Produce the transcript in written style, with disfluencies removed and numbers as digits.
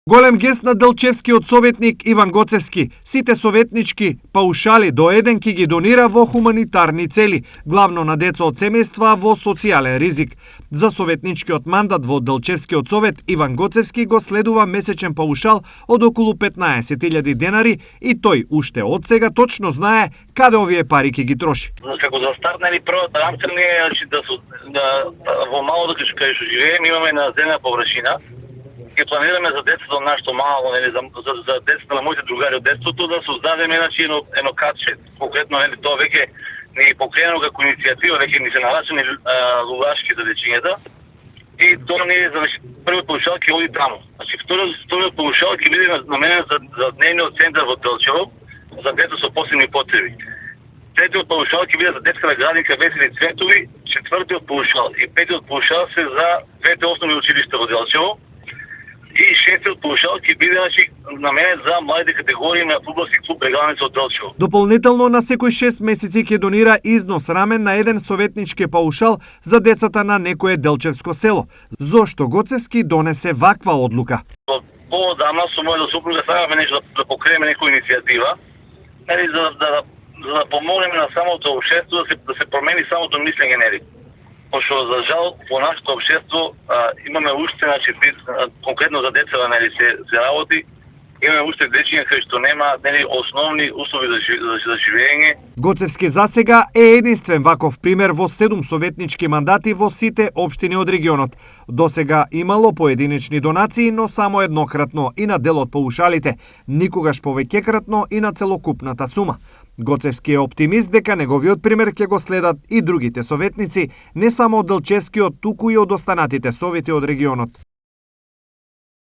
Голем гест на Делчевскиот советник Иван Гоцевски. Сите советнички паушали до еден ки ги донира во хуманитарни цели, главно на деца од семејства во социјален ризик. За советничкиот мандат во Делчевскиот совет Иван Гоцевски го следува месечен паушал од околу 15.000 денари и тој уште од сега точно знае каде овие пари ќе ги троши. Како за старт, првата рамка не е во мало кај што живееме имаме на земја површина. Ќе планираме за децата од нашето мало, за децата на моите другари од детството да создадеме едно катче. Конкретно тоа веќе не е покрено како иницијатива, веќе ни се нарачени лугашки за дечињата. И тоа не е за првиот паушал ќе оди таму. Значи вториот паушал ќе биде наменен за дневниот центар во Делчево за деца со посебни потреби. Третиот паушал ќе биде за детската градинка Весели Цветови, четвртиот паушал и петиот паушал се за двете основни училишта во Делчево. И шестиот паушал ќе биде наменет за младите категории на фудбалски клуб Брегалница од Делчево. Дополнително на секој 6 месеци ќе донира износ рамен на еден советнички паушал за децата на некое делчевско село. Зошто Гоцевски донесе ваква одлука? По-одамна со мојата супруга сакаме нешто да покриеме некоја иницијатива, за да помогнеме на самото општество да се промени самото мислење, пошто за жал во нашето општество имаме уште, конкретно за деца се работи, имаме уште дечиња кои што немаат основни услови за живење. Гоцевски засега е единствен ваков пример во 7 советнички мандати во сите општини од регионот. Досега имало поединечни донации, но само еднократно и на дел од паушалите, никогаш повеќекратно и на целокупната сума. Гоцевски е оптимист дека неговиот пример ќе го следат и другите советници, не само од Делчевскиот, туку и од останатите совети од регионот.